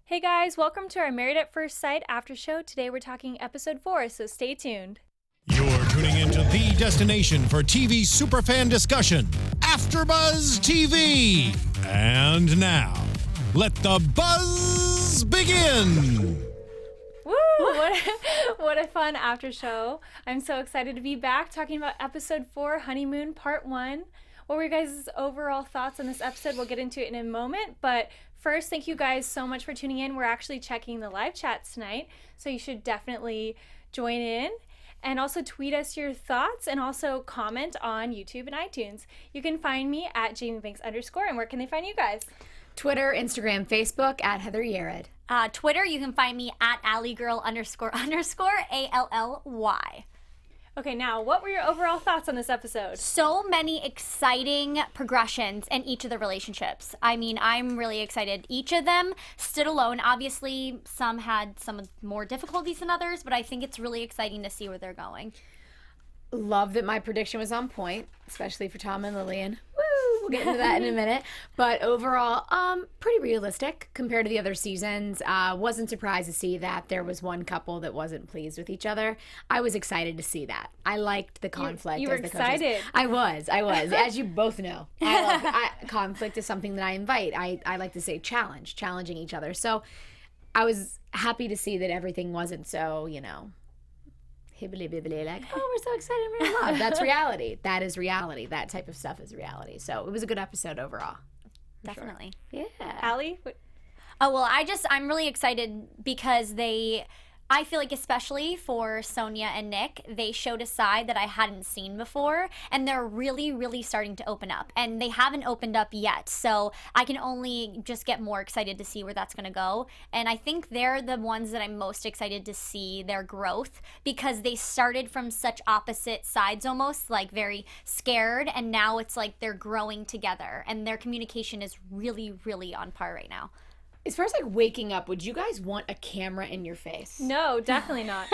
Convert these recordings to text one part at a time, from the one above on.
Hey guys, welcome to our Married at First Sight after show. Today we're talking episode 4, so stay tuned. You're tuning into the destination for TV superfan discussion, AFTERBUZZ TV. And now, let the buzz begin. Woo! What a fun after show. I'm so excited to be back talking about episode 4, Honeymoon Part 1. What were your guys' overall thoughts on this episode? We'll get into it in a moment, but first, thank you guys so much for tuning in. We're actually checking the live chats tonight, so you should definitely join in. And also tweet us your thoughts and also comment on YouTube and iTunes. You can find me at JamieBanks_. And where can they find you guys? Twitter, Instagram, Facebook at Heather Yerrid. Twitter, you can find me at AllieGirl__, ALLY. Okay, now, what were your overall thoughts on this episode? So many exciting progressions in each of the relationships. I mean, I'm really excited. Each of them stood alone. Obviously, some had some more difficulties than others, but I think it's really exciting to see where they're going. Love that my prediction was on point, especially for Tom and Lillian. Woo! We'll get into that in a minute. But overall, pretty realistic compared to the other seasons. Wasn't surprised to see that there was one couple that wasn't pleased with each other. I was excited to see that. I liked the conflict. You were excited. I was. As you both know. Conflict is something that I invite. I like to say challenging each other. So I was happy to see that everything wasn't so, hibbly-bibbly, like, oh, we're so excited, we're in love. That's reality. That is reality. That type of stuff is reality. So it was a good episode overall. Definitely. Sure. Yeah. Allie? Oh, well, I'm really excited because I feel like especially for Sonia and Nick, they showed a side that I hadn't seen before, and they're really, really starting to open up. And they haven't opened up yet, so I can only just get more excited to see where that's going to go. And I think they're the ones that I'm most excited to see their growth, because they started from such opposite sides almost, like very scared, and now it's like they're growing together, and their communication is really, really on par right now. As far as like waking up, would you guys want a camera in your face? No, definitely not.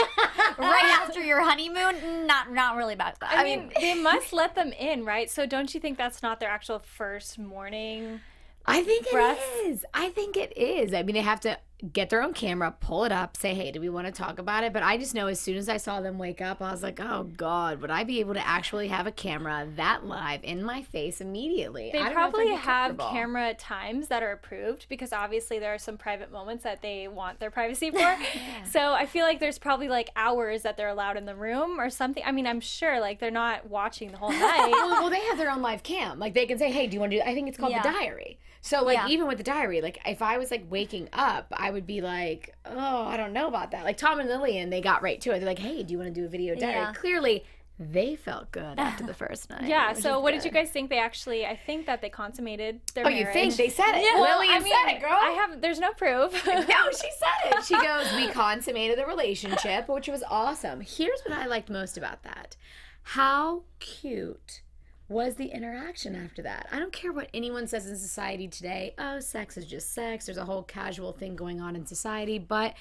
Right after your honeymoon? Not really about that. I mean, they must let them in, right? So don't you think that's not their actual first morning I think breath? it is. I think it is. I mean, they have to get their own camera, pull it up, say, hey, do we want to talk about it? But I just know as soon as I saw them wake up, I was like, oh, God, would I be able to actually have a camera that live in my face immediately? They probably have camera times that are approved, because obviously there are some private moments that they want their privacy for. Yeah. So I feel like there's probably like hours that they're allowed in the room or something. I mean, I'm sure like they're not watching the whole night. Well, they have their own live cam. Like they can say, hey, do you want to do I think it's called the diary. So like even with the diary, like if I was like waking up, I would be like, oh, I don't know about that. Like Tom and Lillian, they got right to it. They're like, hey, do you want to do a video diary? Yeah. Clearly, they felt good after the first night. Yeah, so what did you guys think? I think that they consummated their marriage. You think? They said it. Yeah. Well, Lillian said it, girl. There's no proof. No, she said it. She goes, we consummated the relationship, which was awesome. Here's what I liked most about that. How cute was the interaction after that. I don't care what anyone says in society today. Oh, sex is just sex. There's a whole casual thing going on in society, but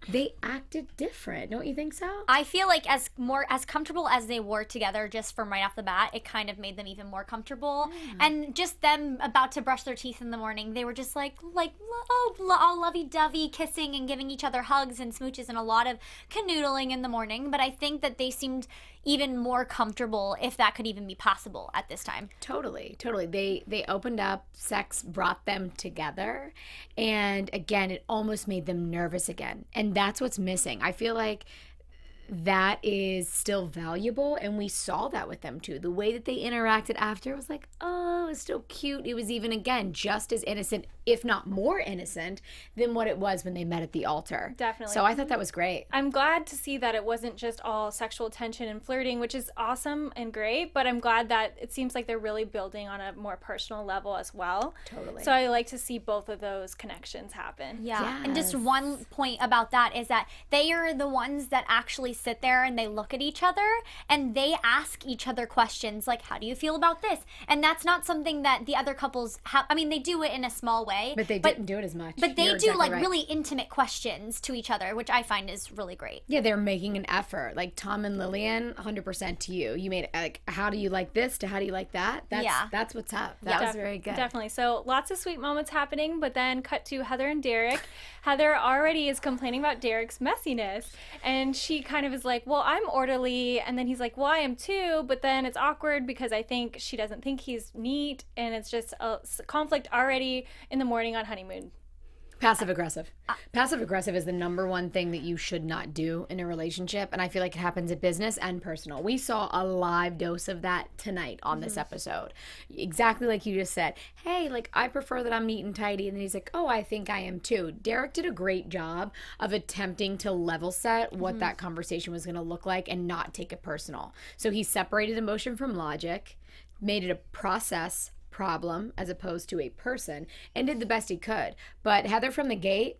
they acted different. Don't you think so? I feel like as comfortable as they were together just from right off the bat, it kind of made them even more comfortable. And just them about to brush their teeth in the morning, they were just like all lovey-dovey, kissing and giving each other hugs and smooches and a lot of canoodling in the morning. But I think that they seemed even more comfortable, if that could even be possible at this time. Totally. They opened up. Sex brought them together, and again, it almost made them nervous again, and that's what's missing. I feel like that is still valuable, and we saw that with them too. The way that they interacted after was like, oh, it was still cute. It was even, again, just as innocent, if not more innocent, than what it was when they met at the altar. Definitely. So I thought that was great. I'm glad to see that it wasn't just all sexual tension and flirting, which is awesome and great, but I'm glad that it seems like they're really building on a more personal level as well. Totally. So I like to see both of those connections happen. Yeah. Yes. And just one point about that is that they are the ones that actually sit there and they look at each other and they ask each other questions like, how do you feel about this? And that's not something that the other couples have. I mean, they do it in a small way, way. But they didn't do it as much. But they You're do exactly like right. really intimate questions to each other, which I find is really great. Yeah, they're making an effort. Like Tom and Lillian, 100% to you. You made like, how do you like this to how do you like that? That's what's up. That was very good. Definitely. So lots of sweet moments happening, but then cut to Heather and Derek. Heather already is complaining about Derek's messiness, and she kind of is like, well, I'm orderly, and then he's like, well, I am too, but then it's awkward because I think she doesn't think he's neat, and it's just a conflict already in the morning on honeymoon. Passive aggressive. Passive aggressive is the number one thing that you should not do in a relationship. And I feel like it happens in business and personal. We saw a live dose of that tonight on this episode. Exactly like you just said. Hey, like, I prefer that I'm neat and tidy. And then he's like, oh, I think I am too. Derek did a great job of attempting to level set what that conversation was going to look like and not take it personal. So he separated emotion from logic, made it a process problem as opposed to a person, and did the best he could. But Heather from the gate,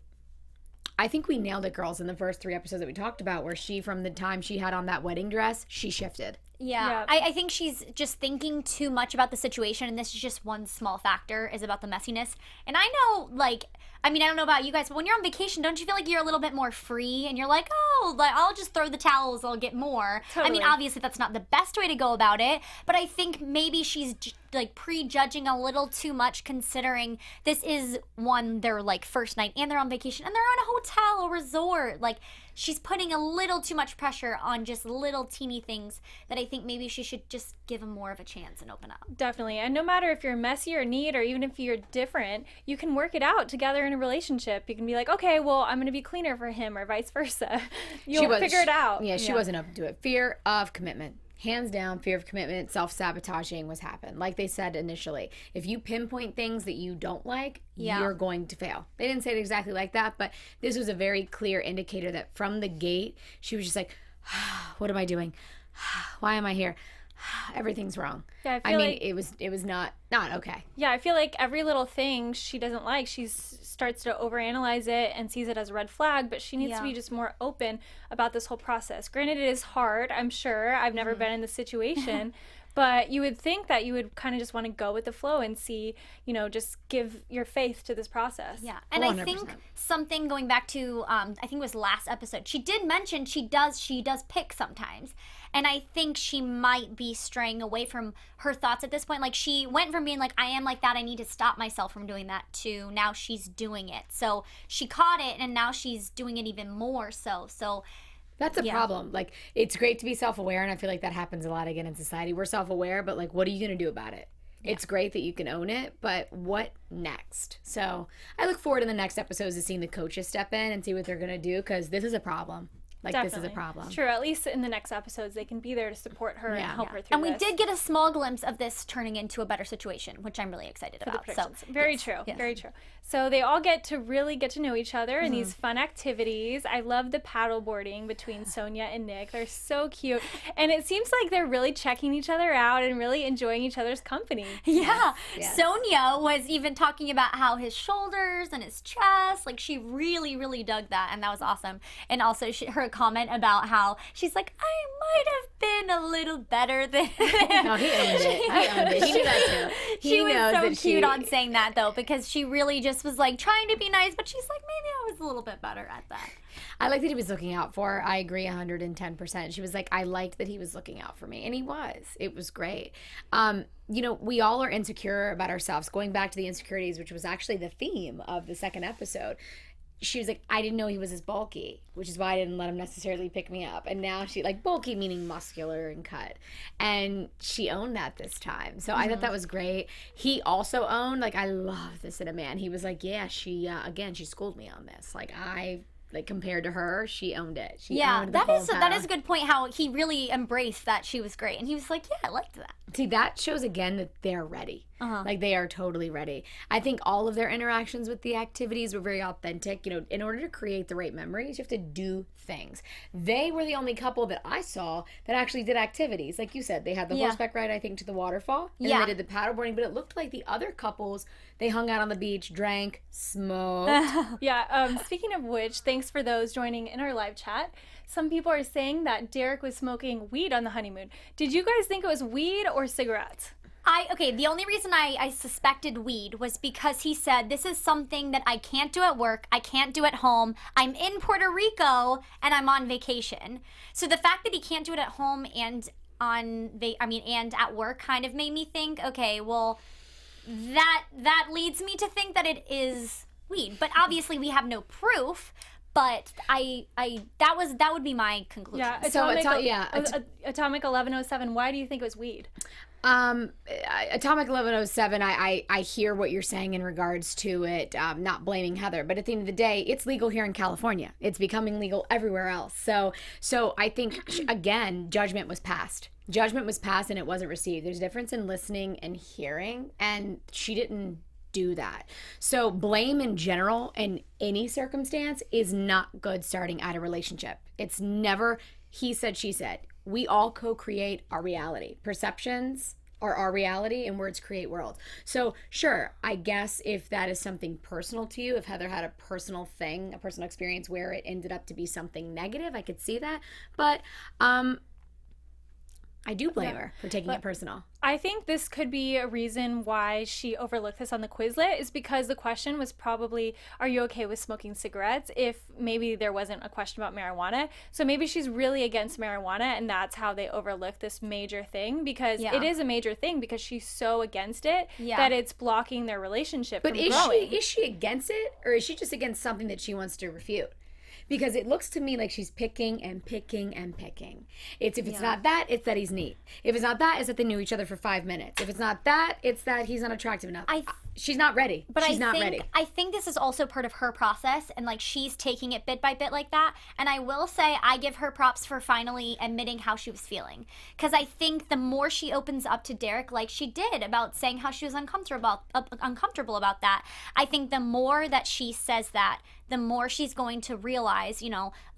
I think we nailed it, girls, in the first 3 episodes that we talked about, where she, from the time she had on that wedding dress, she shifted. Yeah. I think she's just thinking too much about the situation, and this is just one small factor, is about the messiness. And I know, like, I mean, I don't know about you guys, but when you're on vacation, don't you feel like you're a little bit more free? And you're like, oh, like, I'll just throw the towels, I'll get more. Totally. I mean, obviously that's not the best way to go about it, but I think maybe she's like prejudging a little too much, considering this is their like first night, and they're on vacation, and they're on a hotel, a resort. Like, she's putting a little too much pressure on just little teeny things that I think maybe she should just give them more of a chance and open up. Definitely. And no matter if you're messy or neat, or even if you're different, you can work it out together in a relationship. You can be like, okay, well, I'm going to be cleaner for him, or vice versa. You'll figure it out. Yeah, she wasn't open to it. Fear of commitment. Hands down, fear of commitment, self-sabotaging was happening. Like they said initially, if you pinpoint things that you don't like, you're going to fail. They didn't say it exactly like that, but this was a very clear indicator that from the gate, she was just like, what am I doing? Why am I here? Everything's wrong. Yeah, I mean, it was not okay. Yeah, I feel like every little thing she doesn't like, she starts to overanalyze it and sees it as a red flag, but she needs to be just more open about this whole process. Granted, it is hard, I'm sure. I've never been in this situation, but you would think that you would kind of just want to go with the flow and see, just give your faith to this process. Yeah, and 100%. I think something going back to, I think it was last episode, she did mention she does pick sometimes. And I think she might be straying away from her thoughts at this point. Like, she went from being like, I am like that, I need to stop myself from doing that, to now she's doing it. So she caught it, and now she's doing it even more so. So that's a problem. Like, it's great to be self-aware, and I feel like that happens a lot again in society. We're self-aware, but like, what are you going to do about it? It's great that you can own it, but what next? So I look forward in the next episodes to seeing the coaches step in and see what they're going to do, because this is a problem. Like, Definitely. This is a problem. True. At least in the next episodes, they can be there to support her and help her through and this. we did get a small glimpse of this turning into a better situation, which I'm really excited about. So very true. Very true. So they all get to know each other in these fun activities. I love the paddle boarding between Sonia and Nick. They're so cute. And it seems like they're really checking each other out and really enjoying each other's company. Yeah. Yes. Sonia was even talking about how his shoulders and his chest, like, she really, really dug that. And that was awesome. And also her comment about how she's like, I might have been a little better than No, he owned it. He knew that too. She was so cute on saying that, though, because she really just was like trying to be nice, but she's like, maybe I was a little bit better at that. I like that he was looking out for her. I agree 110%. She was like, I liked that he was looking out for me. And he was. It was great. We all are insecure about ourselves. Going back to the insecurities, which was actually the theme of the second episode. She was like, I didn't know he was as bulky, which is why I didn't let him necessarily pick me up. And now she, like, bulky meaning muscular and cut. And she owned that this time. So I thought that was great. He also owned, like, I love this in a man. He was like, yeah, she schooled me on this. Like, compared to her, she owned it. She owned the whole that is a good point, how he really embraced that she was great. And he was like, yeah, I liked that. See, that shows again that they're ready. Like, they are totally ready. I think all of their interactions with the activities were very authentic. In order to create the right memories, you have to do things. They were the only couple that I saw that actually did activities. Like you said, they had the horseback ride, I think, to the waterfall. And then they did the paddleboarding. But it looked like the other couples, they hung out on the beach, drank, smoked. Speaking of which, thanks for those joining in our live chat. Some people are saying that Derek was smoking weed on the honeymoon. Did you guys think it was weed or cigarettes? The only reason I suspected weed was because he said, this is something that I can't do at work, I can't do at home, I'm in Puerto Rico, and I'm on vacation. So the fact that he can't do it at home and and at work kind of made me think, okay, well, that leads me to think that it is weed. But obviously we have no proof. But that would be my conclusion. Yeah. Atomic 1107. Why do you think it was weed? Atomic 1107, I hear what you're saying in regards to it, not blaming Heather, but at the end of the day, it's legal here in California. It's becoming legal everywhere else. So I think, again, judgment was passed. Judgment was passed and it wasn't received. There's a difference in listening and hearing, and she didn't do that. So blame in general in any circumstance is not good starting at a relationship. It's never he said, she said. We all co-create our reality. Perceptions are our reality and words create worlds. So sure, I guess if that is something personal to you, if Heather had a personal thing, a personal experience where it ended up to be something negative, I could see that. But I do blame her for taking it personal. I think this could be a reason why she overlooked this on the Quizlet, is because the question was probably, are you okay with smoking cigarettes, if maybe there wasn't a question about marijuana. So maybe she's really against marijuana, and that's how they overlooked this major thing, because it is a major thing, because she's so against it that it's blocking their relationship from growing. But is she against it, or is she just against something that she wants to refute? Because it looks to me like she's picking and picking and picking. If it's not that, it's that he's neat. If it's not that, it's that they knew each other for 5 minutes. If it's not that, it's that he's not attractive enough. She's not ready. But she's not ready. I think this is also part of her process, and like she's taking it bit by bit like that. And I will say I give her props for finally admitting how she was feeling. Because I think the more she opens up to Derek, like she did, about saying how she was uncomfortable about that, I think the more that she says that, the more she's going to realize,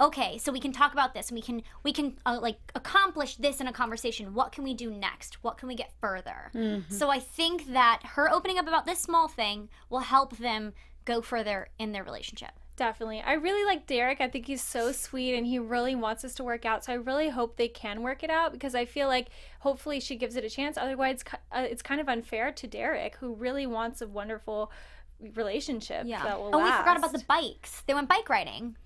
okay, so we can talk about this, and we can like accomplish this in a conversation. What can we do next? What can we get further? Mm-hmm. So I think that her opening up about this small thing will help them go further in their relationship. Definitely. I really like Derek. I think he's so sweet and he really wants us to work out. So I really hope they can work it out, because I feel like hopefully she gives it a chance. Otherwise, it's kind of unfair to Derek, who really wants a wonderful relationship that will last. We forgot about the bikes. They went bike riding.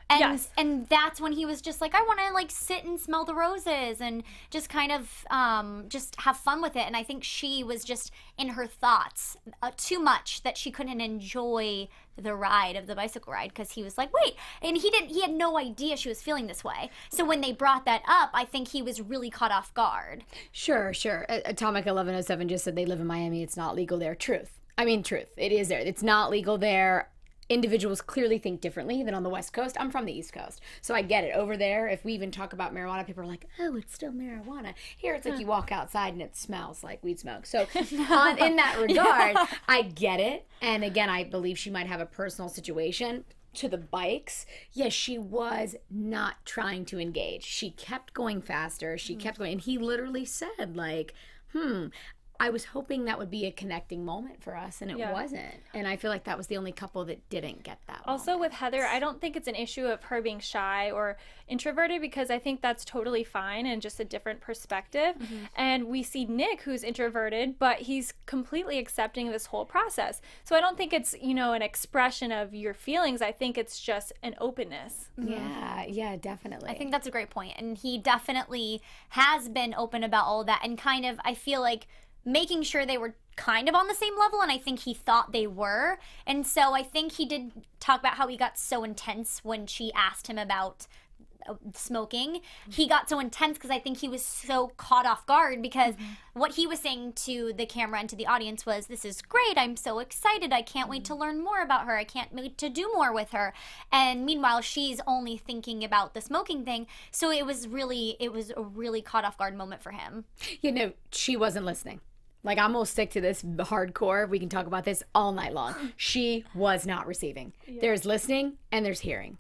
And that's when he was just like, I want to like sit and smell the roses and just kind of just have fun with it. And I think she was just in her thoughts too much, that she couldn't enjoy the ride of the bicycle ride, because he was like, wait, and he had no idea she was feeling this way. So when they brought that up, I think he was really caught off guard. Sure. Atomic 1107 just said they live in Miami. It's not legal there. Truth. It is there. It's not legal there. Individuals clearly think differently than on the West Coast. I'm from the East Coast, so I get it. Over there, if we even talk about marijuana, people are like, oh, it's still marijuana. Here, it's like you walk outside and it smells like weed smoke. So in that regard, I get it. And again, I believe she might have a personal situation. To the bikes, yes, she was not trying to engage. She kept going faster. She kept going. And he literally said, like, I was hoping that would be a connecting moment for us, and it wasn't. And I feel like that was the only couple that didn't get that Also moment. With Heather, I don't think it's an issue of her being shy or introverted, because I think that's totally fine and just a different perspective. Mm-hmm. And we see Nick, who's introverted, but he's completely accepting of this whole process. So I don't think it's, an expression of your feelings. I think it's just an openness. Mm-hmm. Yeah, definitely. I think that's a great point. And he definitely has been open about all of that, and kind of, I feel like, making sure they were kind of on the same level, and I think he thought they were. And so I think he did talk about how he got so intense when she asked him about smoking. He got so intense because I think he was so caught off guard, because what he was saying to the camera and to the audience was, this is great, I'm so excited, I can't wait to learn more about her, I can't wait to do more with her. And meanwhile, she's only thinking about the smoking thing. So it was a really caught off guard moment for him. She wasn't listening. Like, I'm going to stick to this hardcore. We can talk about this all night long. She was not receiving. Yeah. There's listening and there's hearing.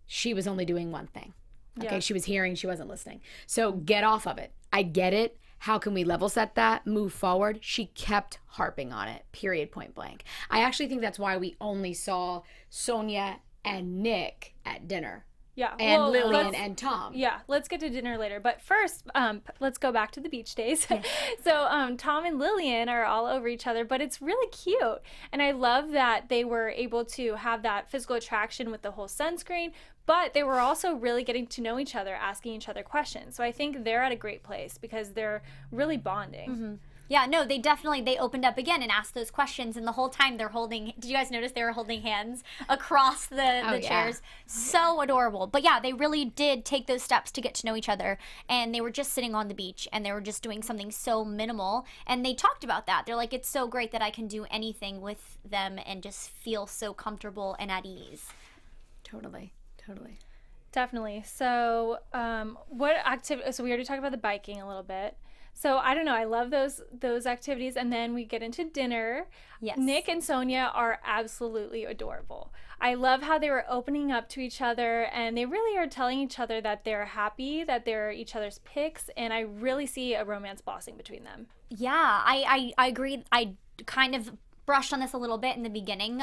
She was only doing one thing. Okay, yeah. She was hearing, she wasn't listening. So get off of it. I get it. How can we level set that, move forward? She kept harping on it, period, point blank. I actually think that's why we only saw Sonia and Nick at dinner. Yeah. And Well, Lillian and Tom. Yeah, let's get to dinner later. But first, let's go back to the beach days. So Tom and Lillian are all over each other, but it's really cute. And I love that they were able to have that physical attraction with the whole sunscreen, but they were also really getting to know each other, asking each other questions. So I think they're at a great place because they're really bonding. Mm-hmm. Yeah, no, they opened up again and asked those questions, and the whole time they're holding, did you guys notice they were holding hands across the chairs? So adorable. But yeah, they really did take those steps to get to know each other, and they were just sitting on the beach, and they were just doing something so minimal, and they talked about that. They're like, it's so great that I can do anything with them and just feel so comfortable and at ease. Totally. Definitely. So what activity, so we already talked about the biking a little bit. So I don't know, I love those activities, and then we get into dinner. Yes. Nick and Sonia are absolutely adorable. I love how they were opening up to each other, and they really are telling each other that they're happy, that they're each other's picks, and I really see a romance blossoming between them. Yeah, I agree. I kind of brushed on this a little bit in the beginning,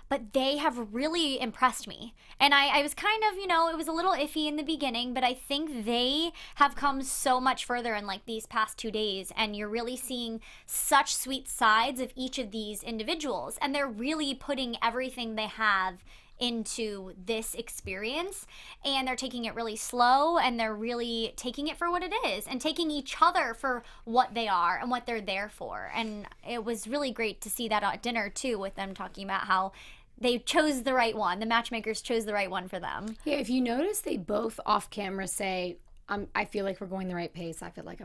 but they have really impressed me. And I was kind of, it was a little iffy in the beginning, but I think they have come so much further in like these past 2 days, and you're really seeing such sweet sides of each of these individuals, and they're really putting everything they have into this experience, and they're taking it really slow, and they're really taking it for what it is, and taking each other for what they are and what they're there for. And it was really great to see that at dinner too, with them talking about how they chose the right one. The matchmakers chose the right one for them. Yeah, if you notice, they both off camera say, I feel like we're going the right pace. I feel like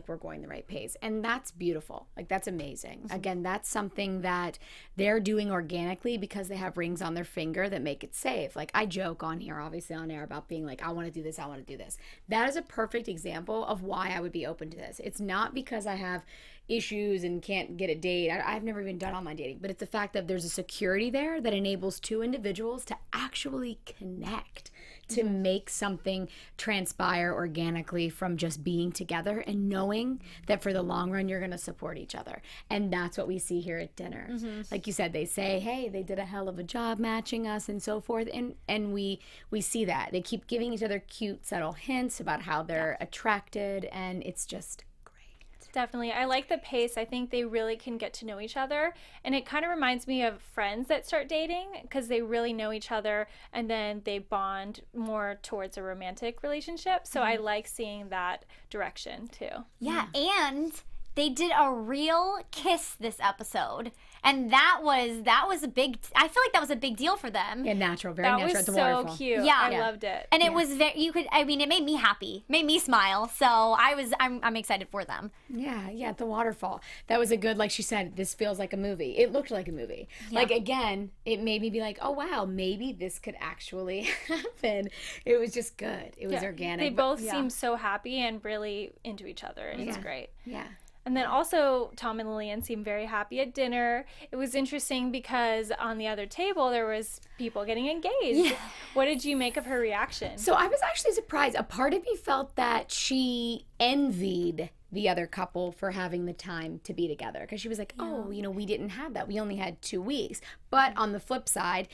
we're going the right pace. And that's beautiful. Like, that's amazing. Mm-hmm. Again, that's something that they're doing organically because they have rings on their finger that make it safe. Like, I joke on here, obviously on air, about being like, I want to do this, I want to do this. That is a perfect example of why I would be open to this. It's not because I have issues and can't get a date. I've never even done online dating, but it's the fact that there's a security there that enables two individuals to actually connect, to make something transpire organically from just being together and knowing that for the long run you're going to support each other. And that's what we see here at dinner. Mm-hmm. Like you said, they say, hey, they did a hell of a job matching us and so forth, and we see that. They keep giving each other cute, subtle hints about how they're attracted, and it's just definitely. I like the pace. I think they really can get to know each other, and it kind of reminds me of friends that start dating because they really know each other and then they bond more towards a romantic relationship. So I like seeing that direction too. Yeah, and they did a real kiss this episode. And that was a big, I feel like that was a big deal for them. Yeah, natural, very natural at the waterfall. waterfall. So cute. Yeah. I loved it. And it was very, it made me happy, made me smile. So I'm excited for them. Yeah, at the waterfall. That was a good, like she said, this feels like a movie. It looked like a movie. Yeah. Like, again, it made me be like, oh wow, maybe this could actually happen. It was just good. It was organic. They both seem so happy and really into each other, and it's great. Yeah. And then also Tom and Lillian seemed very happy at dinner. It was interesting because on the other table there was people getting engaged. Yeah. What did you make of her reaction? So I was actually surprised. A part of me felt that she envied the other couple for having the time to be together, because she was like, oh, we didn't have that. We only had 2 weeks. But on the flip side,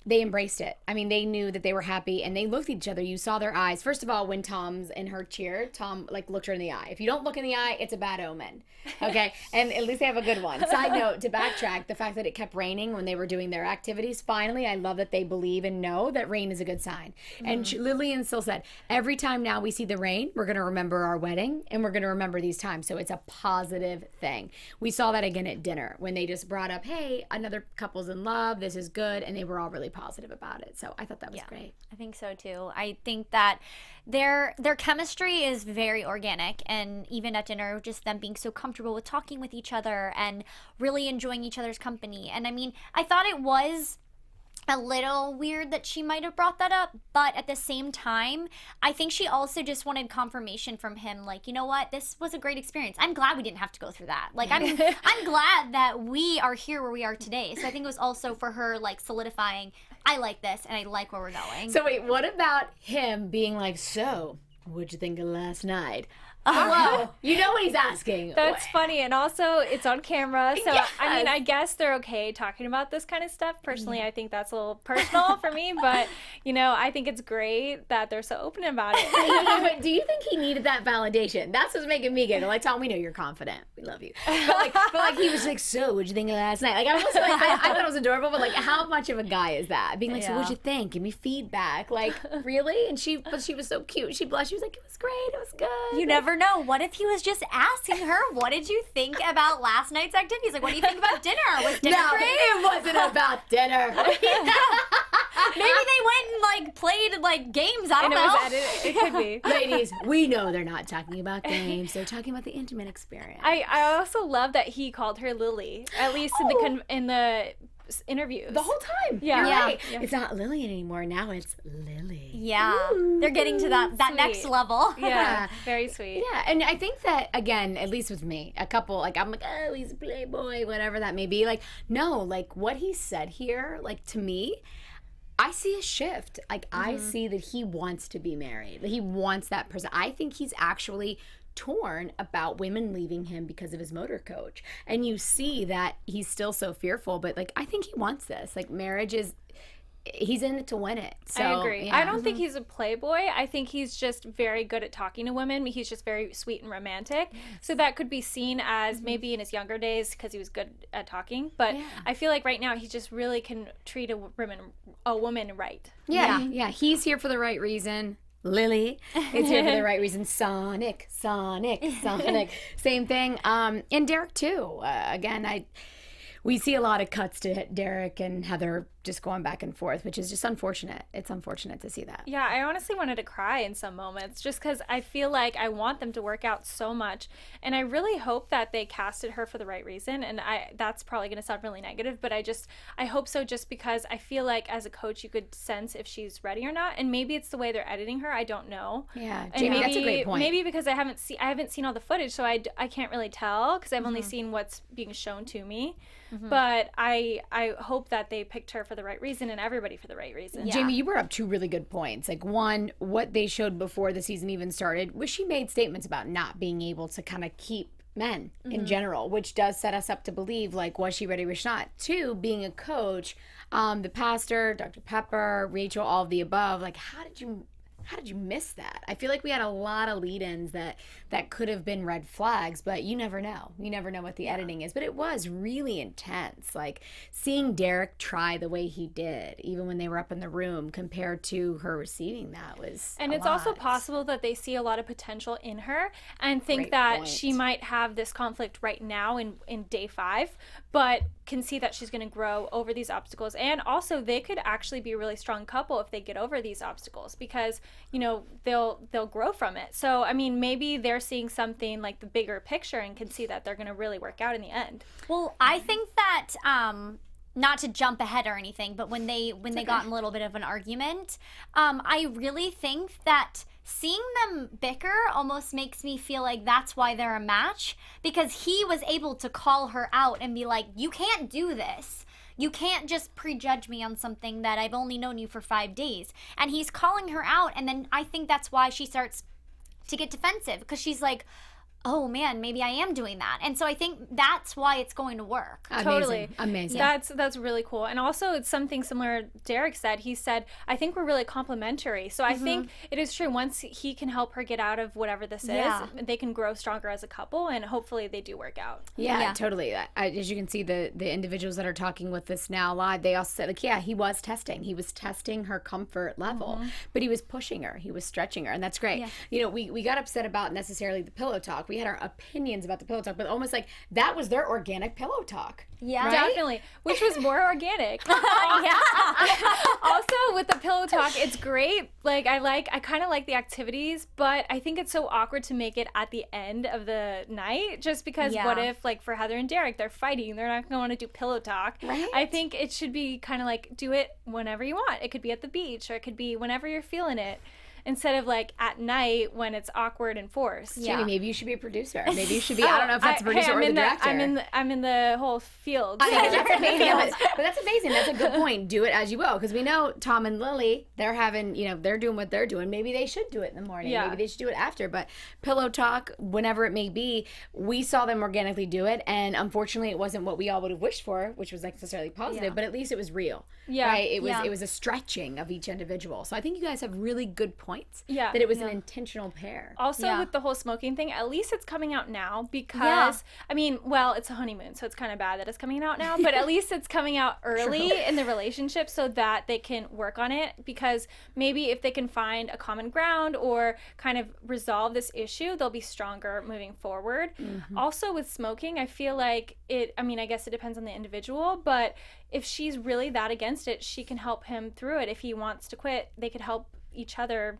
they embraced it. I mean, they knew that they were happy, and they looked at each other. You saw their eyes. First of all, when Tom's in her cheer, Tom looked her in the eye. If you don't look in the eye, it's a bad omen. Okay? And at least they have a good one. Side note, to backtrack, the fact that it kept raining when they were doing their activities, finally, I love that they believe and know that rain is a good sign. And Lillian still said, every time now we see the rain, we're going to remember our wedding, and we're going to remember these times. So it's a positive thing. We saw that again at dinner when they just brought up, hey, another couple's in love, this is good, and they were all really positive about it. So I thought that was great. I think so too. I think that their chemistry is very organic, and even at dinner, just them being so comfortable with talking with each other and really enjoying each other's company. And I mean, I thought it was a little weird that she might have brought that up, but at the same time, I think she also just wanted confirmation from him, like, you know what, this was a great experience. I'm glad we didn't have to go through that. Like, I'm glad that we are here where we are today. So I think it was also for her, like, solidifying, I like this and I like where we're going. So wait, what about him being like, so what'd you think of last night? Hello. You know what he's asking. That's funny. And also, it's on camera. So, Yes. I mean, I guess they're okay talking about this kind of stuff. Personally, I think that's a little personal for me. But, you know, I think it's great that they're so open about it. But do you think he needed that validation? That's what's making me giggle. Like, Tom, we know you're confident. We love you. But he was like, so what'd you think of last night? Like, I was like, I thought it was adorable, but like, how much of a guy is that? Being like, so what'd you think? Give me feedback. Like, really? And she was so cute. She blushed. She was like, it was great. It was good. You never know. What if he was just asking her, what did you think about last night's activities? Like, what do you think about dinner? Was dinner No, great? it wasn't about dinner. Maybe they went and, like, played, like, games. I don't And it know. was edited. It could be. Ladies, we know they're not talking about games. They're talking about the intimate experience. I also love that he called her Lily, at least in the interviews. The whole time. Yeah. You're Yeah. right. Yeah. It's not Lillian anymore. Now it's Lily. Yeah. They're getting to that Sweet. next level. Yeah, very sweet. Yeah, and I think that, again, at least with me, a couple, like, I'm like, oh, he's a playboy, whatever that may be. Like, no, like, what he said here, like, to me, I see a shift. Like, I see that he wants to be married. He wants that person. I think he's actually torn about women leaving him because of his motor coach. And you see that he's still so fearful, but, like, I think he wants this. Like, marriage is... He's in it to win it. So, I agree. yeah. I don't think he's a playboy. I think he's just very good at talking to women. He's just very sweet and romantic. So that could be seen as maybe in his younger days because he was good at talking. But I feel like right now he just really can treat a woman right. Yeah. He's here for the right reason. Lily is here for the right reason. Sonic. Same thing. And Derek too. Again, we see a lot of cuts to Derek and Heather just going back and forth, which is just unfortunate. It's unfortunate to see that. Yeah, I honestly wanted to cry in some moments just because I feel like I want them to work out so much. And I really hope that they casted her for the right reason. And that's probably going to sound really negative, but I hope so just because I feel like as a coach, you could sense if she's ready or not. And maybe it's the way they're editing her. I don't know. Yeah, And Jamie, that's a great point. Maybe because I haven't seen all the footage, so I can't really tell because I've only seen what's being shown to me. But I hope that they picked her for the right reason and everybody for the right reason. Yeah. Jamie, you brought up two really good points. Like, one, what they showed before the season even started was she made statements about not being able to kind of keep men in general, which does set us up to believe, like, was she ready or was she not? Two, being a coach, the pastor, Dr. Pepper, Rachel, all of the above, like, how did you miss that? I feel like we had a lot of lead-ins that could have been red flags, but you never know. You never know what the editing is. But it was really intense. Like, seeing Derek try the way he did, even when they were up in the room, compared to her receiving that was And it's also possible that they see a lot of potential in her and think Great that point. she might have this conflict right now in day 5, but can see that she's going to grow over these obstacles. And also they could actually be a really strong couple if they get over these obstacles because, you know, they'll grow from it. So, I mean, maybe they're seeing something like the bigger picture and can see that they're going to really work out in the end. Well, I think that not to jump ahead or anything, but when they got in a little bit of an argument, I really think that seeing them bicker almost makes me feel like that's why they're a match, because he was able to call her out and be like, you can't do this. You can't just prejudge me on something that I've only known you for 5 days. And he's calling her out, and then I think that's why she starts to get defensive, because she's like, oh man, maybe I am doing that. And so I think that's why it's going to work. Totally. Amazing. That's really cool. And also it's something similar Derek said. He said, I think we're really complementary. So I think it is true, once he can help her get out of whatever this is, they can grow stronger as a couple, and hopefully they do work out. Yeah, totally. As you can see, the individuals that are talking with us now live, they also said, like, yeah, he was testing. He was testing her comfort level, but he was pushing her. He was stretching her, and that's great. Yeah. You know, we got upset about necessarily the pillow talk. We had our opinions about the pillow talk, but almost like that was their organic pillow talk. Yeah. Right? Definitely, which was more organic. Also, with the pillow talk, it's great. Like, I kind of like the activities, but I think it's so awkward to make it at the end of the night, just because what if, like, for Heather and Derek, they're fighting, they're not gonna want to do pillow talk. Right. I think it should be kind of like, do it whenever you want. It could be at the beach, or it could be whenever you're feeling it. instead of like at night when it's awkward and forced. Jamie, maybe you should be a producer. Maybe you should be. I don't know if that's a producer or the director. I'm in the whole field. I mean, that's amazing. But that's amazing. That's a good point. Do it as you will, because we know Tom and Lily, they're having, they're doing what they're doing. Maybe they should do it in the morning. Yeah. Maybe they should do it after. But pillow talk, whenever it may be, we saw them organically do it, and unfortunately, it wasn't what we all would have wished for, which was necessarily positive. But at least it was real. Yeah. Right. It was a stretching of each individual. So I think you guys have really good points. Yeah. That it was an intentional pair. Also, with the whole smoking thing, at least it's coming out now because, I mean, well, it's a honeymoon, so it's kind of bad that it's coming out now, but at least it's coming out early in the relationship so that they can work on it, because maybe if they can find a common ground or kind of resolve this issue, they'll be stronger moving forward. Also, with smoking, I feel like I guess it depends on the individual, but if she's really that against it, she can help him through it. If he wants to quit, they could help each other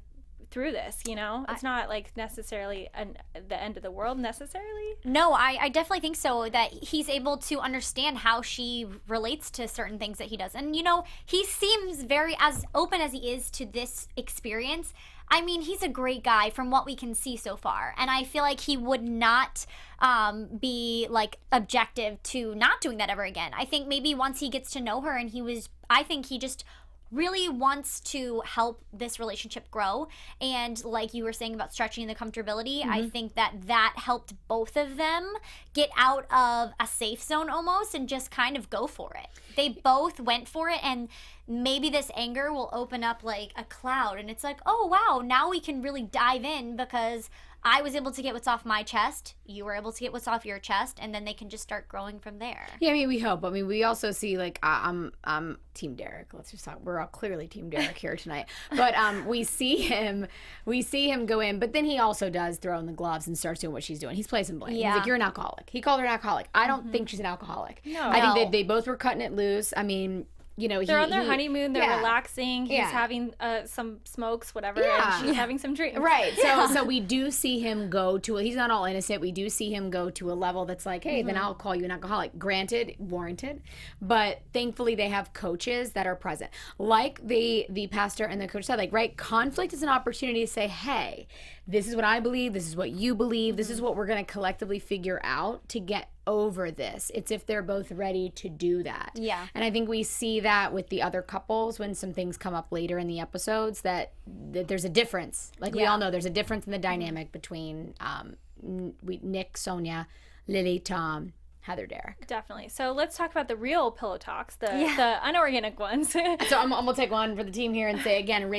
through this, it's not like necessarily the end of the world necessarily. No, I definitely think so, that he's able to understand how she relates to certain things that he does. And he seems very as open as he is to this experience. I mean, he's a great guy from what we can see so far, and I feel like he would not be like objective to not doing that ever again. I think maybe once he gets to know her, and I think he just really wants to help this relationship grow. And like you were saying about stretching the comfortability, I think that helped both of them get out of a safe zone almost and just kind of go for it. They both went for it, and maybe this anger will open up like a cloud, and it's like, oh wow, now we can really dive in because I was able to get what's off my chest, you were able to get what's off your chest, and then they can just start growing from there. Yeah, I mean, we hope. I mean, we also see, like, I'm Team Derek. Let's just talk. We're all clearly Team Derek here tonight. But we see him go in, but then he also does throw in the gloves and starts doing what she's doing. He's placing blame. Yeah. He's like, you're an alcoholic. He called her an alcoholic. I don't think she's an alcoholic. No. I think they both were cutting it loose. I mean, they're on their honeymoon, they're yeah. relaxing, he's Yeah. having some smokes, whatever, Yeah. and she's having some drinks. Right. So we do see him go to he's not all innocent. We do see him go to a level that's like, hey, then I'll call you an alcoholic. Granted, warranted, but thankfully they have coaches that are present. Like the pastor and the coach said, like, right, conflict is an opportunity to say, hey, this is what I believe, this is what you believe, this is what we're going to collectively figure out to get over this. It's if they're both ready to do that. Yeah. And I think we see that with the other couples when some things come up later in the episodes that there's a difference. Like we all know there's a difference in the dynamic between Nick, Sonia, Lily, Tom, Heather, Derek. Definitely. So let's talk about the real pillow talks, the unorganic ones. So I'm going to take one for the team here and say again,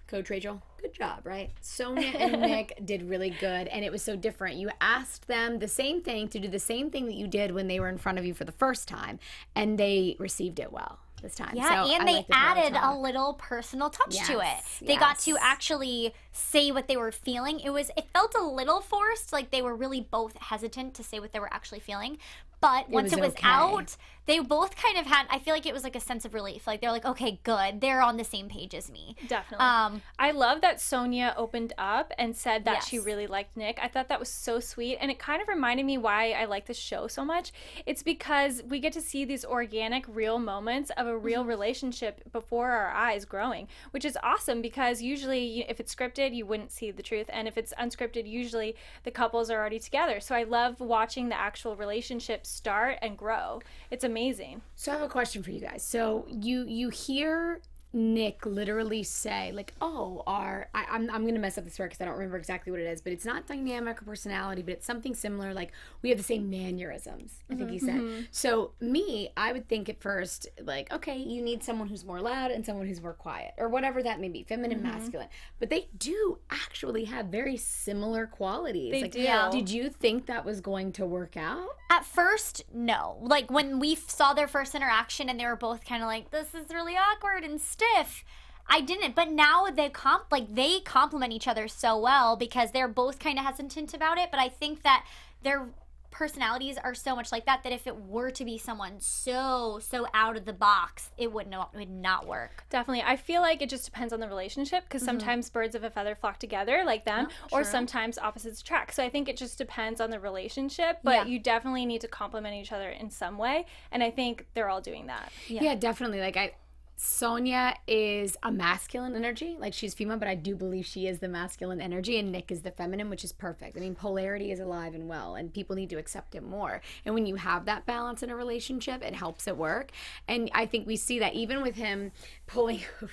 Coach Rachel, good job, right? Sonia and Nick did really good, and it was so different. You asked them the same thing to do the same thing that you did when they were in front of you for the first time, and they received it well this time. Yeah, so and I they like the pillow added a talk. little personal touch to it. Yes, They got to yes. actually say what they were feeling. It felt a little forced, like they were really both hesitant to say what they were actually feeling. But once it was okay. out, they both kind of had, I feel like it was like a sense of relief. Like they're like, okay, good. They're on the same page as me. Definitely. I love that Sonia opened up and said that she Yes. really liked Nick. I thought that was so sweet, and it kind of reminded me why I like this show so much. It's because we get to see these organic, real moments of a real relationship before our eyes growing, which is awesome because usually if it's scripted, you wouldn't see the truth, and if it's unscripted, usually the couples are already together. So I love watching the actual relationship start and grow. It's amazing. So I have a question for you guys. So you hear Nick literally say, like, oh, I'm going to mess up this word because I don't remember exactly what it is, but it's not dynamic or personality, but it's something similar, like we have the same mannerisms, I think he said. So I would think at first, like, okay, you need someone who's more loud and someone who's more quiet, or whatever that may be, feminine, masculine. But they do actually have very similar qualities. They like, do. Did you think that was going to work out? At first, no. Like when we saw their first interaction and they were both kind of like, this is really awkward and stiff. I didn't, but now they complement each other so well because they're both kind of hesitant about it. But I think that their personalities are so much like that if it were to be someone so out of the box, it would not work. Definitely. I feel like it just depends on the relationship because sometimes birds of a feather flock together like them, or sometimes opposites attract. So I think it just depends on the relationship, but you definitely need to complement each other in some way, and I think they're all doing that. Yeah, definitely. Like Sonia is a masculine energy, like she's female, but I do believe she is the masculine energy, and Nick is the feminine, which is perfect. I mean, polarity is alive and well, and people need to accept it more. And when you have that balance in a relationship, it helps it work. And I think we see that even with him pulling over,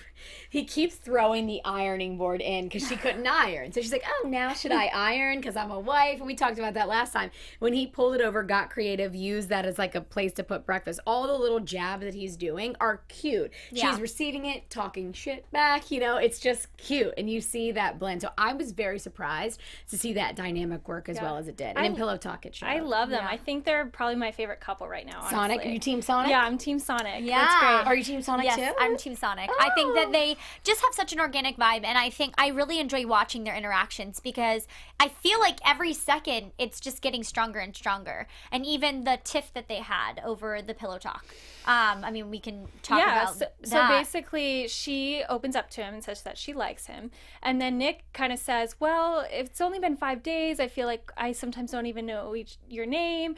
he keeps throwing the ironing board in because she couldn't iron. So she's like, oh, now should I iron because I'm a wife? And we talked about that last time. When he pulled it over, got creative, used that as like a place to put breakfast. All the little jabs that he's doing are cute. Yeah. She's receiving it, talking shit back, you know, it's just cute. And you see that blend. So I was very surprised to see that dynamic work as well as it did. And in Pillow Talk, it showed. I love them. I think they're probably my favorite couple right now, honestly. Sonic? Are you Team Sonic? Yeah, I'm Team Sonic. Yeah. That's great. Are you Team Sonic too? Yes, I'm Team Sonic. I think that they just have such an organic vibe, and I think I really enjoy watching their interactions because I feel like every second it's just getting stronger and stronger. And even the tiff that they had over the Pillow Talk. I mean, we can talk about that. So basically, she opens up to him and says that she likes him. And then Nick kind of says, well, it's only been 5 days. I feel like I sometimes don't even know your name.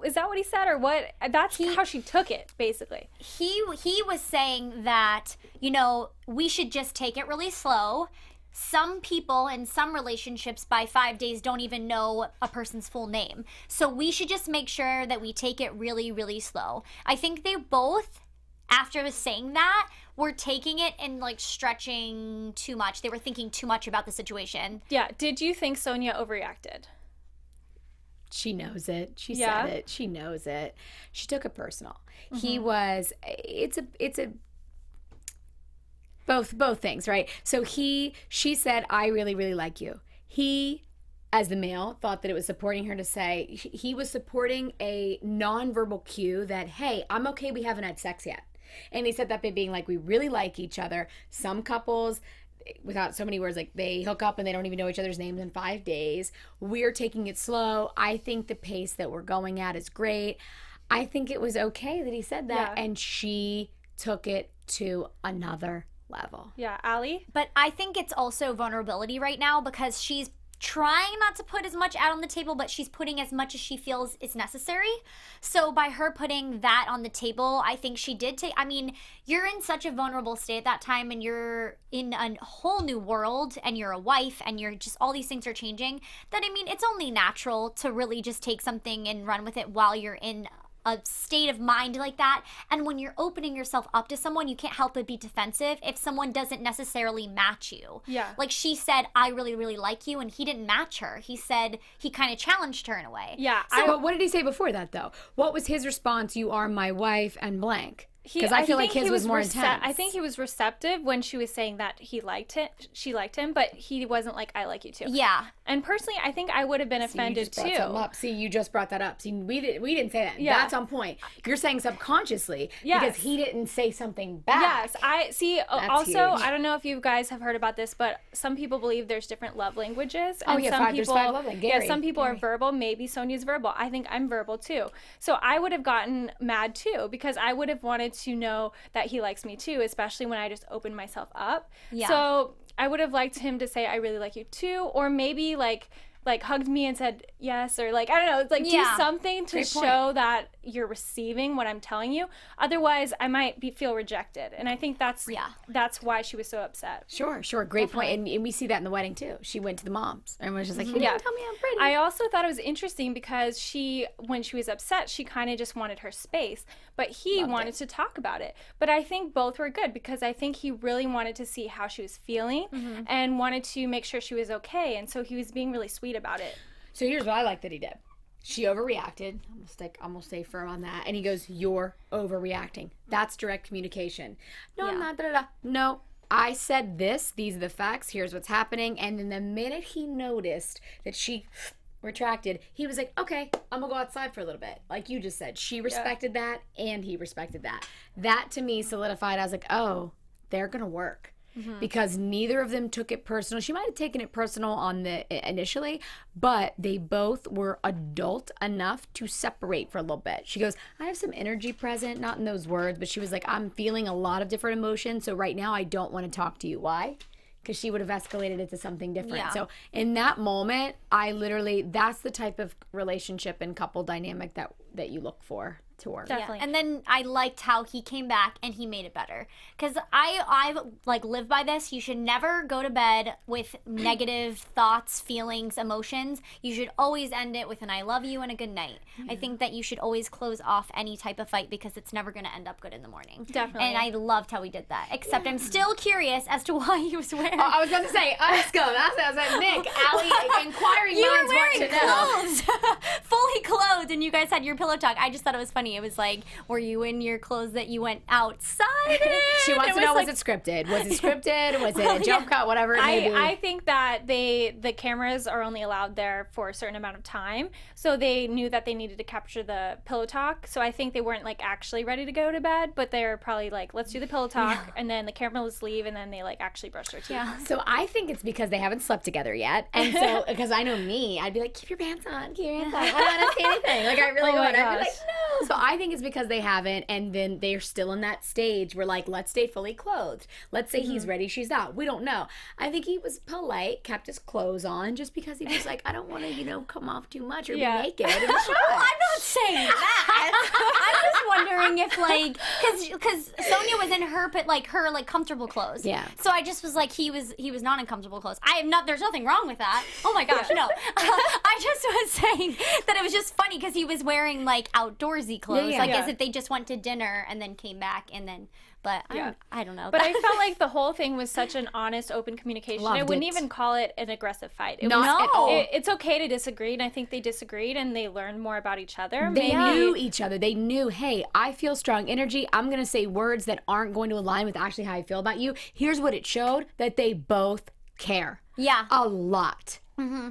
Is that what he said or what? That's how she took it, basically. He was saying that, you know, we should just take it really slow. Some people in some relationships by 5 days don't even know a person's full name. So we should just make sure that we take it really, really slow. I think they both, after saying that, were taking it and like stretching too much. They were thinking too much about the situation. Yeah. Did you think Sonia overreacted? She knows it. She said it. She knows it. She took it personal. He was, it's a both things, right? So she said, I really, really like you. He, as the male, thought that it was supporting her to say, he was supporting a nonverbal cue that, hey, I'm okay, we haven't had sex yet. And he said that by being like, we really like each other. Some couples, without so many words, like they hook up and they don't even know each other's names in 5 days. We're taking it slow. I think the pace that we're going at is great. I think it was okay that he said that. Yeah. And she took it to another level. Yeah, Allie? But I think it's also vulnerability right now because she's trying not to put as much out on the table, but she's putting as much as she feels is necessary. So by her putting that on the table, I think she did take, I mean, you're in such a vulnerable state at that time and you're in a whole new world and you're a wife and you're just, all these things are changing, that I mean, it's only natural to really just take something and run with it while you're in a state of mind like that. And when you're opening yourself up to someone, you can't help but be defensive if someone doesn't necessarily match you. Yeah. Like she said, I really, really like you, and he didn't match her. He said, he kind of challenged her in a way. Yeah. But what did he say before that, though? What was his response? You are my wife and blank. Because I feel like his was more intense. I think he was receptive when she was saying that she liked him, but he wasn't like, I like you too. Yeah. And personally, I think I would have been offended too. See, you just brought that up. See, we didn't say that. Yeah. That's on point. You're saying subconsciously because he didn't say something back. Yes, I see. That's Also, huge. I don't know if you guys have heard about this, but some people believe there's different love languages. Oh, And yeah, some there's people, 5 love languages. Yeah, some people are verbal. Maybe Sonia's verbal. I think I'm verbal too. So I would have gotten mad too because I would have wanted to know that he likes me too, especially when I just opened myself up. Yeah. So I would have liked him to say, I really like you too, or maybe like hugged me and said yes, or like, I don't know, it's like do something to show that you're receiving what I'm telling you. Otherwise, I might feel rejected. And I think that's why she was so upset. Sure. Great point. And we see that in the wedding too. She went to the moms. Everyone's just like, hey, Yeah. tell me I'm pretty. I also thought it was interesting because when she was upset, she kind of just wanted her space, but he wanted to talk about it. But I think both were good because I think he really wanted to see how she was feeling and wanted to make sure she was okay. And so he was being really sweet about it. So here's what I like that he did. She overreacted. I'm gonna stay firm on that. And he goes, you're overreacting. That's direct communication. No, I'm not. No, I said this. These are the facts. Here's what's happening. And then the minute he noticed that she retracted, he was like, okay, I'm gonna go outside for a little bit. Like you just said, she respected that and he respected that. That to me solidified. I was like, oh, they're gonna work. Because neither of them took it personal. She might have taken it personal on initially, but they both were adult enough to separate for a little bit. She goes, I have some energy present, not in those words, but she was like, I'm feeling a lot of different emotions, so right now I don't want to talk to you. Why? Because she would have escalated it to something different. Yeah. So in that moment, that's the type of relationship and couple dynamic that you look for. to work. Definitely. And then I liked how he came back and he made it better. Because I like live by this. You should never go to bed with negative thoughts, feelings, emotions. You should always end it with an I love you and a good night. I think that you should always close off any type of fight because it's never going to end up good in the morning. Definitely. And I loved how he did that. Except I'm still curious as to why he was wearing. I was going to say, let's go. I was like, Nick, Allie, inquiring You were minds want wearing to know. clothes, fully clothed, and you guys had your pillow talk. I just thought it was funny. It was like, were you in your clothes that you went outside in? She wants to know, like- was it scripted? Was it scripted? Was it a jump cut? Whatever it may be. I think that the cameras are only allowed there for a certain amount of time, so they knew that they needed to capture the pillow talk. So I think they weren't like actually ready to go to bed, but they're probably like, let's do the pillow talk, and then the cameras leave, and then they like actually brush their teeth. Yeah. So I think it's because they haven't slept together yet. And so, because I know me, I'd be like, keep your pants on, keep your pants on. I don't want to see anything. Like, I really Oh my would. I'd be gosh. like, no. So I think it's because they haven't, and then they're still in that stage where, like, let's stay fully clothed. Let's say he's ready, she's not. We don't know. I think he was polite, kept his clothes on, just because he was like, I don't want to, come off too much or Yeah. be naked in the shot. I'm not saying that. I'm just wondering if, like, because Sonia was in her, but like her like comfortable clothes. Yeah. So I just was like, he was not in comfortable clothes. I am not. There's nothing wrong with that. Oh my gosh, no. I just was saying that it was just funny because he was wearing like outdoorsy clothes, yeah. like Yeah. as if they just went to dinner and then came back and then. But Yeah. I don't know. But I felt like the whole thing was such an honest, open communication. I Loved wouldn't it. even call it an aggressive fight. It Not was, at all. It's okay to disagree, and I think they disagreed and they learned more about each other. They Maybe knew each other. They knew, hey, I feel strong energy. I'm going to say words that aren't going to align with actually how I feel about you. Here's what it showed, that they both care. Yeah. A lot.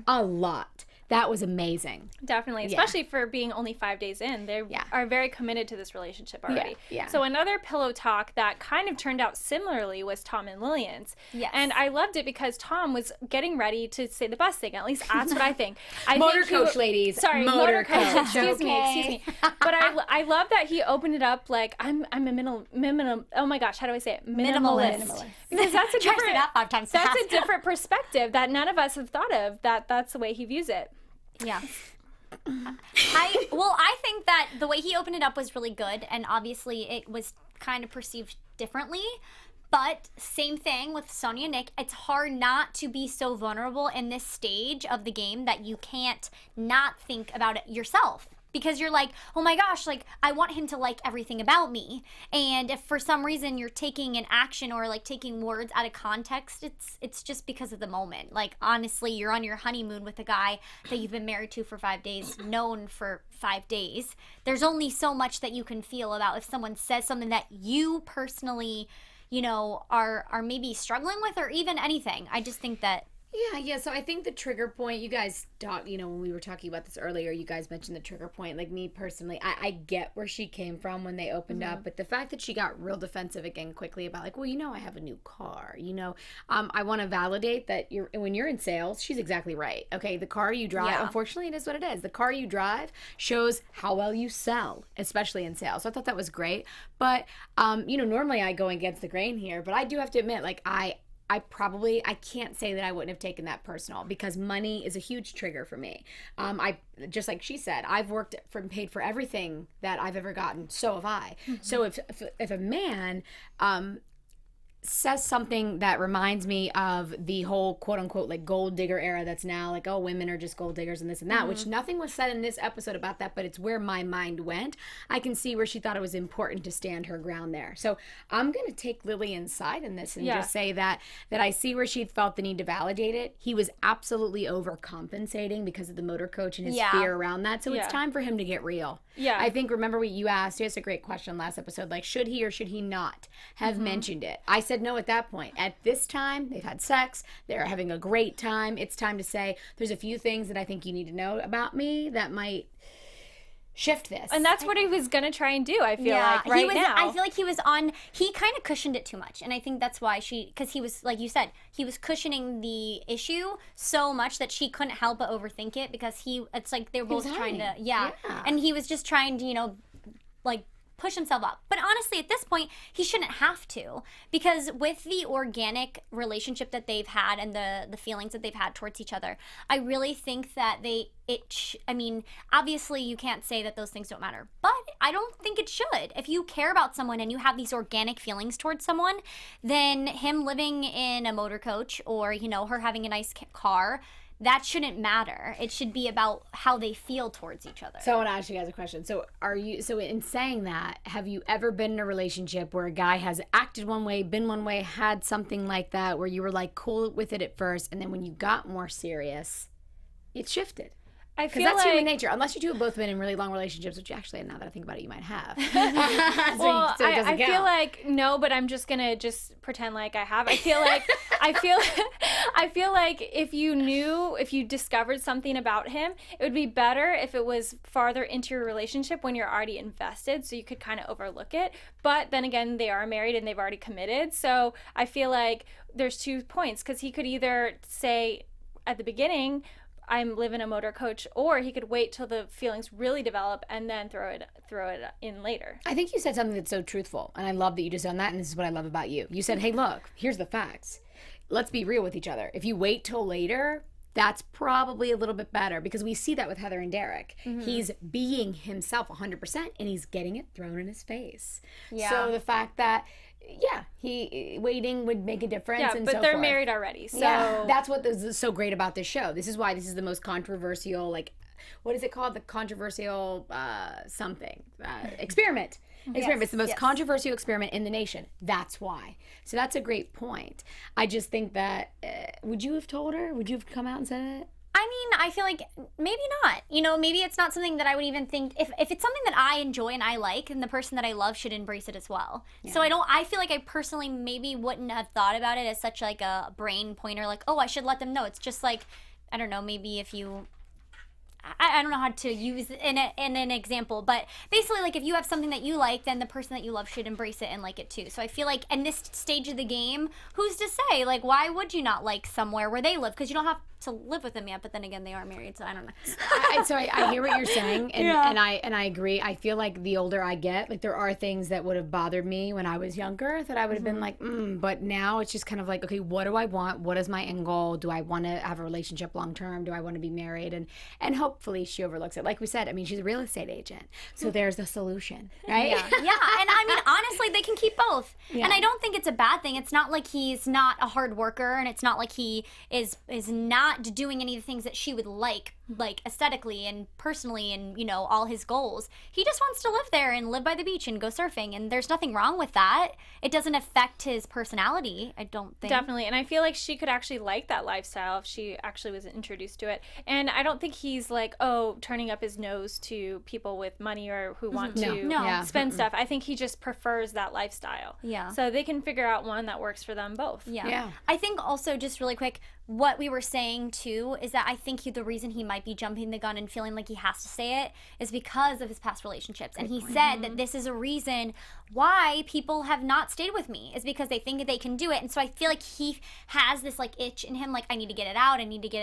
A lot. That was amazing. Definitely, especially for being only 5 days in. They are very committed to this relationship already. yeah. So another pillow talk that kind of turned out similarly was Tom and Lillian's. Yes. And I loved it because Tom was getting ready to say the bus thing. At least that's what I think. Motor coach, ladies. Sorry, Motor motor coach. coach. Excuse me. But I love that he opened it up like I'm a minimal. Oh my gosh, how do I say it? Minimalist. Because that's a Try to say different. that 5 times That's fast. a different perspective that none of us have thought of. That's the way he views it. Yeah. I think that the way he opened it up was really good, and obviously it was kind of perceived differently. But same thing with Sonia and Nick. It's hard not to be so vulnerable in this stage of the game that you can't not think about it yourself. Because you're like, oh my gosh, like I want him to like everything about me. And if for some reason you're taking an action or like taking words out of context, it's just because of the moment. Like honestly, you're on your honeymoon with a guy that you've been married to for 5 days, known for 5 days. There's only so much that you can feel about if someone says something that you personally, are maybe struggling with or even anything. I just think that Yeah. So I think the trigger point, you guys talked, when we were talking about this earlier, you guys mentioned the trigger point. Like me personally, I get where she came from when they opened up, but the fact that she got real defensive again quickly about like, well, I have a new car, I want to validate that when you're in sales, she's exactly right. Okay. The car you drive, unfortunately, it is what it is. The car you drive shows how well you sell, especially in sales. So I thought that was great. But, normally I go against the grain here, but I do have to admit, like I can't say that I wouldn't have taken that personal because money is a huge trigger for me. I just like she said, I've worked and paid for everything that I've ever gotten. So have I. So if a man says something that reminds me of the whole quote unquote like gold digger era that's now like, oh, women are just gold diggers and this and that, which nothing was said in this episode about that, but it's where my mind went. I can see where she thought it was important to stand her ground there. So I'm going to take Lillian's side in this and just say that I see where she felt the need to validate it. He was absolutely overcompensating because of the motor coach and his fear around that. So it's time for him to get real. Yeah. I think, remember what you asked a great question last episode, like should he or should he not have mentioned it? I said no at that point. At this time, they've had sex. They're having a great time. It's time to say, there's a few things that I think you need to know about me that might shift this. And that's what he was going to try and do, I feel like, right now. I feel like he kind of cushioned it too much. And I think that's why because he was, like you said, he was cushioning the issue so much that she couldn't help but overthink it because it's like they were both trying to, and he was just trying to, like, push himself up. But honestly, at this point, he shouldn't have to, because with the organic relationship that they've had and the feelings that they've had towards each other, I really think that I mean, obviously you can't say that those things don't matter, but I don't think it should. If you care about someone and you have these organic feelings towards someone, then him living in a motor coach or, you know, her having a nice car, that shouldn't matter. It should be about how they feel towards each other. So I want to ask you guys a question. So in saying that, have you ever been in a relationship where a guy has acted one way, been one way, had something like that, where you were like cool with it at first, and then when you got more serious, it shifted? I feel Because that's like human nature. Unless you two have both been in really long relationships, which actually, now that I think about it, you might have. well, so it doesn't I feel count. like no, but I'm just gonna pretend like I have. I feel like I feel like if you discovered something about him, it would be better if it was farther into your relationship when you're already invested, so you could kind of overlook it. But then again, they are married and they've already committed, so I feel like there's 2 points, because he could either say at the beginning, I'm living a motor coach, or he could wait till the feelings really develop and then throw it in later. I think you said something that's so truthful, and I love that you just done that, and this is what I love about you. You said, hey, look, here's the facts. Let's be real with each other. If you wait till later, that's probably a little bit better, because we see that with Heather and Derek. Mm-hmm. He's being himself 100%, and he's getting it thrown in his face. Yeah. So the fact that, he waiting would make a difference. Yeah, and but so they're forth. married already. So yeah, that's what is so great about this show. This is why this is the most controversial, like, what is it called? The controversial experiment. Experiment. It's the most controversial experiment in the nation. That's why. So that's a great point. I just think that, would you have told her? Would you have come out and said it? I mean, I feel like maybe not. You know, maybe it's not something that I would even think, if it's something that I enjoy and I like, and the person that I love should embrace it as well. Yeah. So I feel like I personally maybe wouldn't have thought about it as such like a brain pointer, like, oh, I should let them know. It's just like, I don't know, maybe if you, I don't know how to use it in an example, but basically, like, if you have something that you like, then the person that you love should embrace it and like it too. So I feel like in this stage of the game, who's to say? Like, why would you not like somewhere where they live? Because you don't have to live with them yet, but then again, they are married, so I don't know. I hear what you're saying, and I agree. I feel like the older I get, like, there are things that would have bothered me when I was younger that I would have been like, but now it's just kind of like, okay, what do I want? What is my end goal? Do I want to have a relationship long term? Do I want to be married? And hopefully she overlooks it. Like we said, I mean, she's a real estate agent, so there's the solution, right? Yeah, and I mean, honestly, they can keep both. Yeah. And I don't think it's a bad thing. It's not like he's not a hard worker, and it's not like he is not doing any of the things that she would like aesthetically and personally, and, you know, all his goals. He just wants to live there and live by the beach and go surfing, and there's nothing wrong with that. It doesn't affect his personality, I don't think. Definitely, and I feel like she could actually like that lifestyle if she actually was introduced to it. And I don't think he's like, turning up his nose to people with money or who want to spend stuff. I think he just prefers that lifestyle. Yeah. So they can figure out one that works for them both. Yeah. I think also, just really quick, what we were saying too is that I think the reason he might be jumping the gun and feeling like he has to say it is because of his past relationships. And he said that this is a reason why people have not stayed with me, is because they think that they can do it. And so I feel like he has this like itch in him, like, I need to get it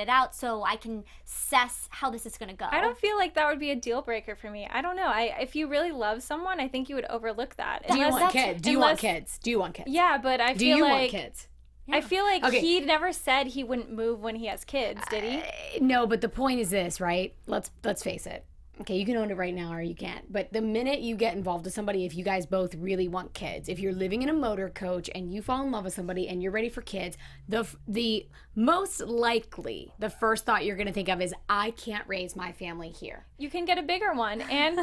out so I can assess how this is going to go. I don't feel like that would be a deal breaker for me. I don't know. If you really love someone, I think you would overlook that. Do you want kids? Do you want kids? Yeah, but I feel like... Do you want kids? Yeah. I feel like he never said he wouldn't move when he has kids, did he? No, but the point is this, right? Let's face it. Okay, you can own it right now or you can't. But the minute you get involved with somebody, if you guys both really want kids, if you're living in a motor coach and you fall in love with somebody and you're ready for kids, the most likely, the first thought you're going to think of is, I can't raise my family here. You can get a bigger one, and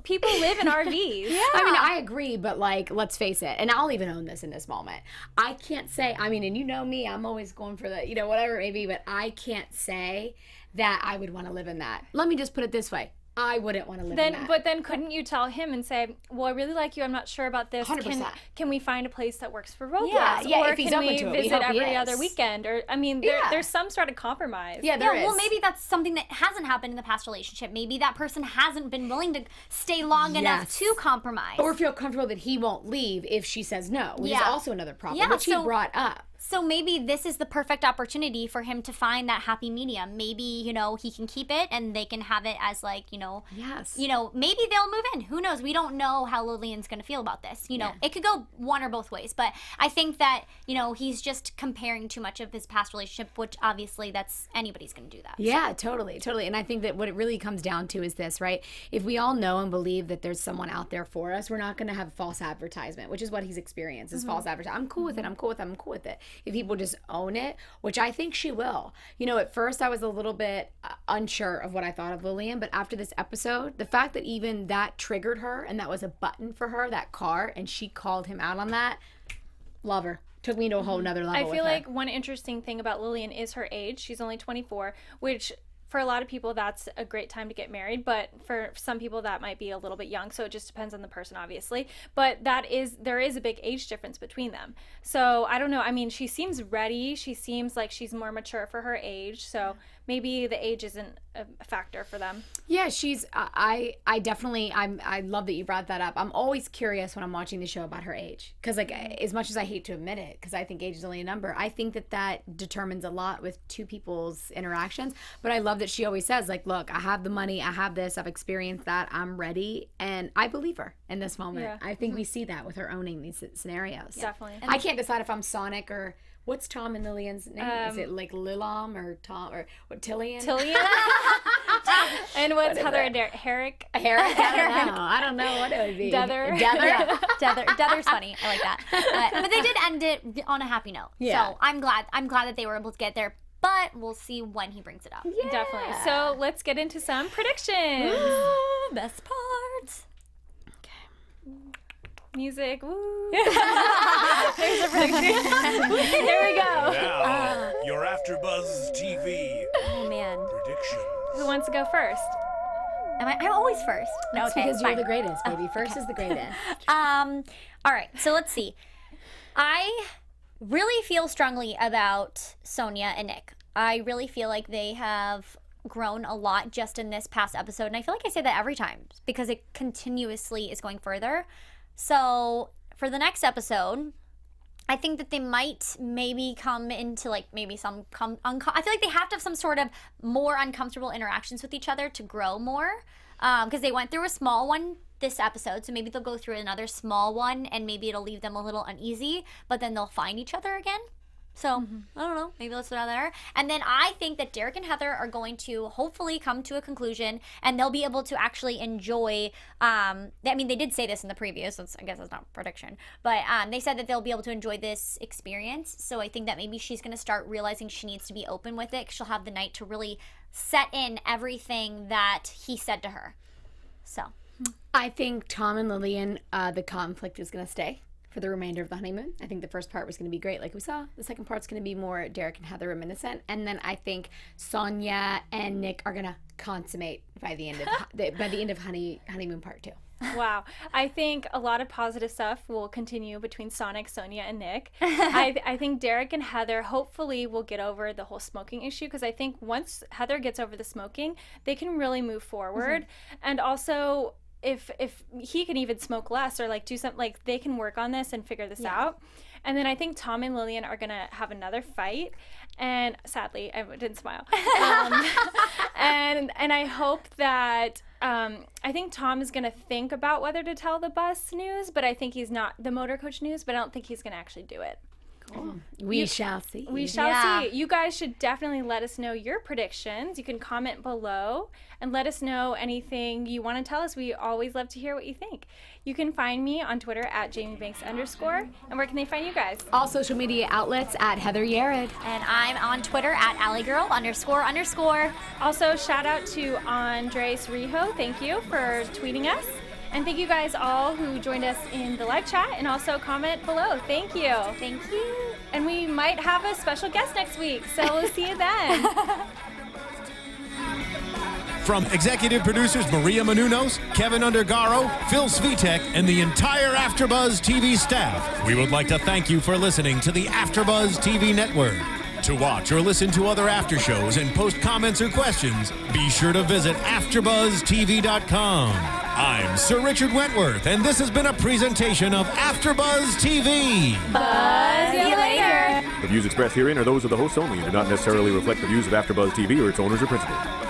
people live in RVs. Yeah. I mean, I agree, but like, let's face it, and I'll even own this in this moment. I can't say, I mean, and you know me, I'm always going for the, whatever it may be, but I can't say that I would want to live in that. Let me just put it this way. I wouldn't want to live in that. But then couldn't you tell him and say, well, I really like you, I'm not sure about this. 100%. Can we find a place that works for both of us? Yeah, or if he's can open we to it. visit every other weekend? Or, I mean, there's some sort of compromise. Yeah, there is. Well, maybe that's something that hasn't happened in the past relationship. Maybe that person hasn't been willing to stay long enough to compromise. Or feel comfortable that he won't leave if she says no, which is also another problem, which he brought up. So maybe this is the perfect opportunity for him to find that happy medium. Maybe, you know, he can keep it and they can have it as like, you know, Yes. you know, maybe they'll move in. Who knows? We don't know how Lillian's going to feel about this. You know, it could go one or both ways. But I think that, you know, he's just comparing too much of his past relationship, which obviously that's anybody's going to do that. Yeah, totally. And I think that what it really comes down to is this, right? If we all know and believe that there's someone out there for us, we're not going to have false advertisement, which is what he's experienced, is false advertisement. I'm cool with it. I'm cool with it. I'm cool with it. If people just own it, which I think she will. You know, at first I was a little bit unsure of what I thought of Lillian, but after this episode, the fact that even that triggered her and that was a button for her, that car, and she called him out on that, love her. Took me to a whole nother level. I feel like one interesting thing about Lillian is her age. She's only 24, which for a lot of people that's a great time to get married, but for some people that might be a little bit young, so it just depends on the person, obviously. But there is a big age difference between them. So I don't know. I mean, she seems ready. She seems like she's more mature for her age, so maybe the age isn't a factor for them. Yeah, she's I definitely I love that you brought that up. I'm always curious when I'm watching the show about her age, because like as much as I hate to admit it, because I think age is only a number, I think that determines a lot with two people's interactions. But I love that she always says, like, look, I have the money, I have this, I've experienced that, I'm ready, and I believe her in this moment. Yeah. I think we see that with her owning these scenarios. Definitely. I can't decide if I'm Sonic or what's Tom and Lillian's name? Is it like Lilam or Tom or what, Tillian? Tillian? And what's Heather and Herrick? Herrick? I don't know what it would be. Deather? Yeah. Deather's funny. I like that. But they did end it on a happy note. Yeah. So I'm glad that they were able to get there. But we'll see when he brings it up. Yeah. Definitely. So let's get into some predictions. Best part. Music. Woo. There's a prediction. There we go. Now, your AFTERBUZZ TV Oh man. prediction. Who wants to go first? I'm always first. No, That's okay, because you're fine. the greatest, baby. First is the greatest. All right, so let's see. I really feel strongly about Sonia and Nick. I really feel like they have grown a lot just in this past episode, and I feel like I say that every time because it continuously is going further. So for the next episode, I think that they might maybe come into like maybe some I feel like they have to have some sort of more uncomfortable interactions with each other to grow more, because they went through a small one this episode, so maybe they'll go through another small one and maybe it'll leave them a little uneasy, but then they'll find each other again. So, I don't know, maybe let's throw it out there. And then I think that Derek and Heather are going to hopefully come to a conclusion and they'll be able to actually enjoy, I mean, they did say this in the preview, so I guess that's not a prediction, but they said that they'll be able to enjoy this experience. So I think that maybe she's going to start realizing she needs to be open with it, 'cause she'll have the night to really set in everything that he said to her. So. I think Tom and Lillian, the conflict is going to stay for the remainder of the honeymoon. I think the first part was going to be great, like we saw. The second part's going to be more Derek and Heather reminiscent, and then I think Sonia and Nick are going to consummate by the end of honeymoon part 2. Wow. I think a lot of positive stuff will continue between Sonic, Sonia, and Nick. I think Derek and Heather hopefully will get over the whole smoking issue, because I think once Heather gets over the smoking, they can really move forward. And also, if he can even smoke less or like do something, like they can work on this and figure this out. And then I think Tom and Lillian are gonna have another fight, and sadly I didn't smile. And I hope that I think Tom is gonna think about whether to tell the bus news, but I think he's not the motor coach news, but I don't think he's gonna actually do it. Cool. We shall see. We shall see. You guys should definitely let us know your predictions. You can comment below and let us know anything you want to tell us. We always love to hear what you think. You can find me on Twitter at JamieBanks_. And where can they find you guys? All social media outlets at Heather Yerrid. And I'm on Twitter at @AllieGirl__. Also, shout out to Andres Rijo. Thank you for tweeting us. And thank you guys all who joined us in the live chat and also comment below. Thank you. Thank you. And we might have a special guest next week, so we'll see you then. From executive producers Maria Menounos, Kevin Undergaro, Phil Svitek, and the entire AfterBuzz TV staff, we would like to thank you for listening to the AfterBuzz TV network. To watch or listen to other after shows and post comments or questions, be sure to visit AfterBuzzTV.com. I'm Sir Richard Wentworth, and this has been a presentation of AfterBuzz TV. Buzz you later. The views expressed herein are those of the hosts only and do not necessarily reflect the views of AfterBuzz TV or its owners or principals.